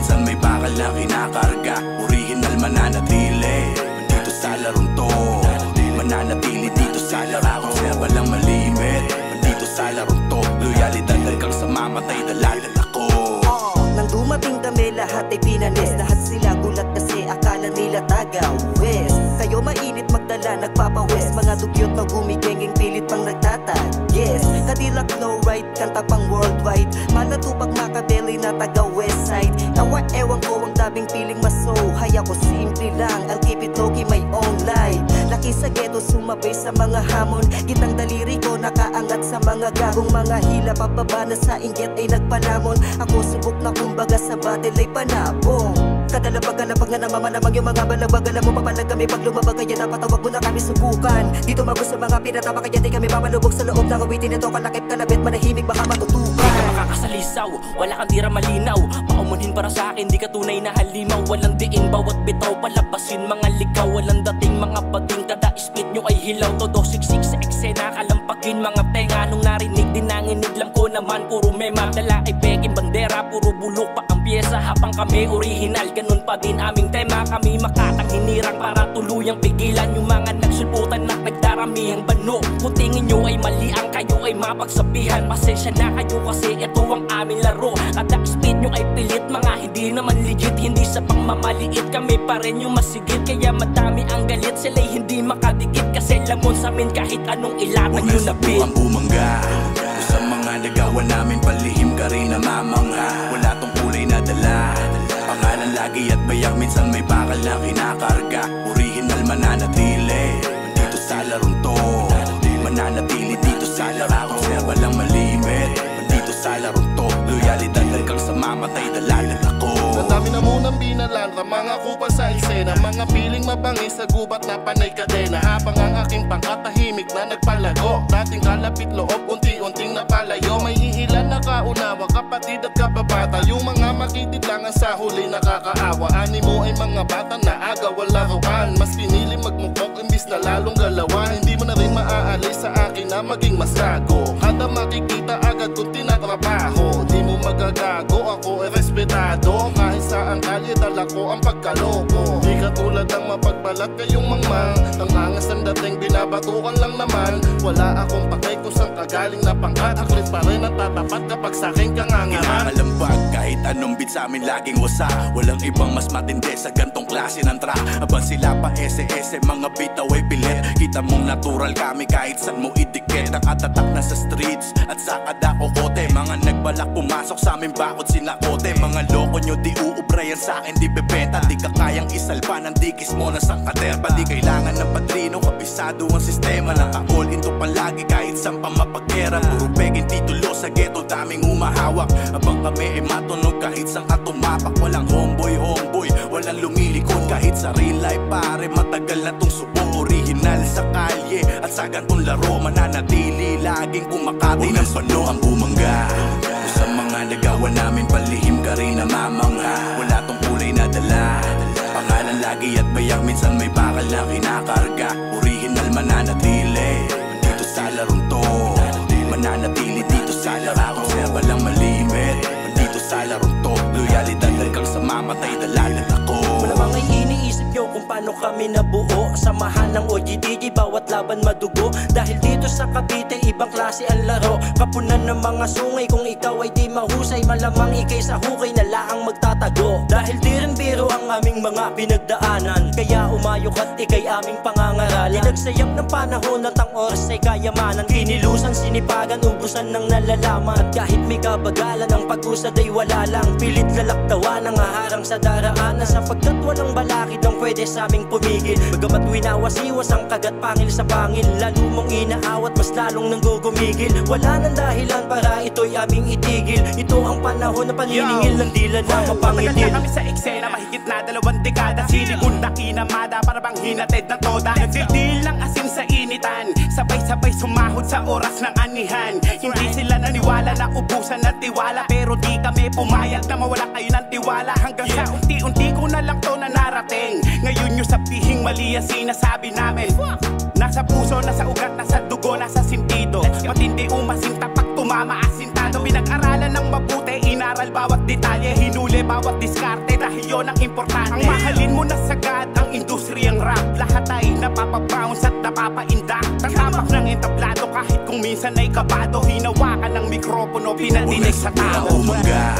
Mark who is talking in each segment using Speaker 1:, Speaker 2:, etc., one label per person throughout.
Speaker 1: minsan may bakal na kinakarga. Original mananatili dito sa larong to, mananatili dito sa laro. Serba lang malimit dito sa larong to. Loyalidad hanggang sa mamatay, dalalan ako.
Speaker 2: Nang dumating kami lahat ay pinanis. Lahat sila gulat kasi akala nila taga-west. Kayo mainit magdala, nagpapawest. Mga dugyot na gumigengeng pilit pang nagtatag-yes. Cadillac no right, kanta pang worldwide. Manatupag Makabeli na taga-west side. Ewan ko ang dabing piling masohay. Ako simple lang, ang keep it low-key my own life. Laki sa ghetto, sumabay sa mga hamon. Gitang daliri ko nakaangat sa mga gagong. Mga hila pababa na sa inggit ay nagpalamon. Ako subok na kumbaga sa battle ay panabong. Kadalapag-alapag na namamanamang yung mga balabag. Alam mo papalag kami pag lumabag, kaya napatawag mo na kami subukan. Dito magus sa mga pinatama, kaya di kami papalubog sa loob ng awitin ito. Kalakip kalabit, manahimik baka matutukan.
Speaker 3: Di ka makakasalisaw, wala kang tira malinaw. Paumunhin para sa akin, di ka tunay na halimaw. Walang diin, bawat bitaw, palabasin mga ligaw. Walang dating, mga bading, kada split nyo ay hilaw. Todo siksik sa eksena, kalampagin mga tenga. Nung narinig din nanginig lang ko naman, puro mema. Dala ay peking bandera, puro bulok pa ang pyesa. Habang kami original, ganun pa din aming tema. Kami makatang hinirang para tuluyang pigilan yung mga nagsulputan na nagdaramihang bano. Kung tingin nyo ay mali ang kayo ay mapagsabihan. Pasensya na kayo kasi ito ang aming laro. Kada speed nyo ay pilit, mga hindi naman legit. Hindi sa pangmamaliit, kami pa rin yung masigit. Kaya madami ang galit, sila'y hindi makadikit. Kasi lamon sa amin kahit anong ilatag nyo na bit.
Speaker 1: Ang bumangga sa mga nagawa namin, palihim ka rin na mamanga. Wala tong kulay na dala, pangalan lagi at bayak. Minsan may bakal na kinakarga. Original mananatili dito sa larong to, mananatili dito sa laro. Serba lang malimit dito sa larong to. Loyalidad hanggang sa mamatay, dalalan ako.
Speaker 4: Nadami na munang binalanta, mga kupa sa eksena. Mga piling mabangis sa gubat na panay kadena. Habang ang aking pangkatahimik na nagpalago. Dating kalapit loob, unti-unting napalayo. May ihilan na kaunawa, kapatid at kababata. Yung mga makitid lang ang sa huli nakakaawa. Animo ay mga bata na aga wala rokan. Mas pinili magmukok imbis na lalong galawan. Hindi mo na rin maaalis sa akin na maging mas gago. Kada makikita agad kung tinatrabaho. Di mo magagago, ako ay respetado. Kahit saan kalye dala ko ang pagkaloko. Di katulad ng mapagbalat kayong mangmang. Ang angas ang dating binabatukan lang naman. Wala akong pakay kung saan kagaling na pangkat. Aklit pa rin ang tatapat kapag sa'kin kangangaman.
Speaker 1: Kinakalambag kahit anong beat sa amin laging wasa. Walang ibang mas matindi sa gantong klase ng track. Abang sila pa SS, mga bitaw ay pilit. Kita mong natural kami kahit saan mo idikit. Nakatatak na sa streets at sa kada kokote. Mga nagbalak pumasok sa amin bakod sinakote. Mga loko nyo di uubra yan sa akin, di bebenta. Di ka kayang isalpa ng dikis mo na sang katerba. Di kailangan ng padrino, kabisado ang sistema. Naka-all into palagi kahit saan pa mapagkera. Puro peging titulo sa ghetto, daming humahawak. Abang kami ay matunog kahit saan ka tumapak. Walang homeboy, walang lumilikod. Kahit sa real life pare, matagal na tong subok. Original sa kalye at sa gantong laro. Mananatili laging kumakatay ng pano. Ang bumangga sa mga nagawa namin, palihim ka rin na mamanga. Wala tong kulay na dala, pangalan lagi at bayak. Minsan may bakal na kinakarga. Original mananatili dito sa larong to, mananatili dito sa laro. Serba lang malimit dito sa larong to. Loyalidad hanggang sa mamatay, dalalan ako.
Speaker 3: Malamang ay iniisip nyo kung paano kami nabuo. Samahan ng OGDG, bawat laban madugo. Dahil dito sa Cavite, ibang klase ang laro. Kapunan ng mga sungay, kung ikaw ay di mahusay. Malamang ikay sa hukay na laang magtatago. Dahil di rin biro ang aming mga pinagdaanan. Kaya umayok at ikay aming pangangaralan. Nagsayap ng panahon at ang oras ay kayamanan. Kinilusan, sinipagan, ubusan ng nalalaman. At kahit may kabagalan, ang pag-usad ay wala lang. Pilit lalaktawan ang haharang sa daraanan. Sapagkat walang balakid ang pwede sa aming pumigil. Bagamat winawasiwas ang kagat pangil sa pangil. Lalo mong inaawat, mas lalong nang gugumigil. Wala nang dahilan para ito'y aming itigil. Ito ang panahon na paniningil ng dila na mapangidil.
Speaker 5: Matagal na kami sa eksena, mahigit na 2 dekada. Sinigod na kinamada, para bang hinatid ng toda. Nagdidil ng asin sa initan, sabay-sabay sumahod sa oras ng anihan. Hindi sila naniwala na ubusan ng tiwala. Pero di kami pumayag na mawala kayo ng tiwala. Hanggang sa unti-unti ko na lang to na narating. Ngayon nyo sabihing mali ang sinasabi namin. Nasa puso, nasa ugat, nasa dugo, nasa sentido. Matindi umasin tapak sumama asintado. Pinag-aralan ng mabuti, inaral bawat detalye, hinuli bawat diskarte dahil yun ang importante. Ang mahalin mo na sagad ang industriyang rap, lahat ay napapabounce at napapaindak. Tatapak ng entablado kahit kung minsan ay kabado, hinawakan ng mikropono, pinatinig sa tao.
Speaker 1: Umaga,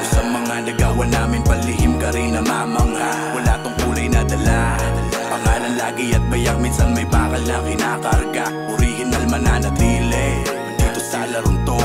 Speaker 1: sa mga nagawa namin palihim ka rin namamangha. Wala tong kulay na dala, pangalan lagi at bayak, minsan may bakal na kinakarga. Original mananatili dito sa larong to,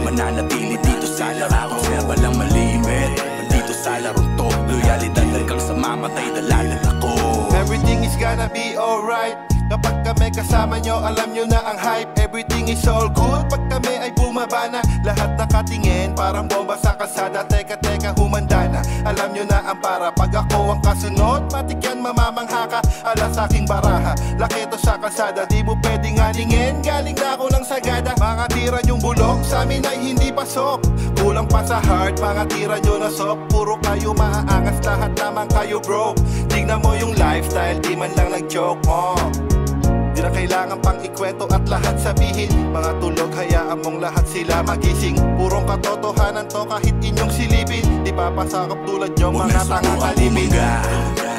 Speaker 1: mananatili dito sa laro. Serba lang malimit dito sa larong to, loyalidad hanggang sa mamatay, dalalan ako.
Speaker 4: Everything is gonna be alright. Kapag kami kasama nyo, alam nyo na ang hype. Everything is all good. Pag kami ay bumaba na, lahat nakatingin, parang bomba sa kasada. Teka, humanda na. Alam nyo na ang para. Pag ako ang kasunod, matik yan, mamamangha ka. Ala sa aking baraha, laki to sa kasada. Di mo pwedeng alingin, galing na ako ng sagada. Mga tira nyong bulok, sa amin ay hindi pasok. Kulang pa sa heart, mga tira nyo na sok. Puro kayo maaangas, lahat naman kayo broke. Tignan mo yung lifestyle, di man lang nag-joke mo. Di na kailangan pang ikwento at lahat sabihin. Mga tulog, hayaan mong lahat sila magising. Purong katotohanan to kahit inyong silipin. Di papasakop tulad nyo mga tangang alipin.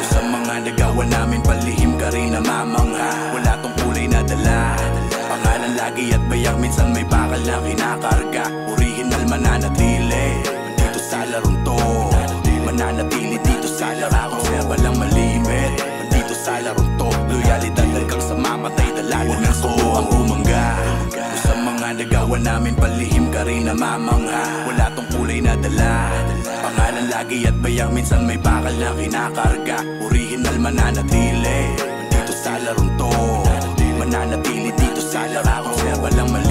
Speaker 1: Sa mga nagawa namin palihim ka rin namamangha. Wala tong kulay na dala, pangalan lagi at bayak, minsan may bakal na kinakarga. Original mananatili dito sa larong to, mananatili dito sa laro. Serba lang malimit dito sa larong to, loyalidad hanggang sa mamatay, dalalan ako. Ang umangga, sa mga nagawa namin palihim ka rin namamangha. Wala tong kulay na dala, pangalan lagi at bayak, minsan may bakal na kinakarga. Original mananatili dito sa larong to, mananatili dito sa laro. Serba lang malimit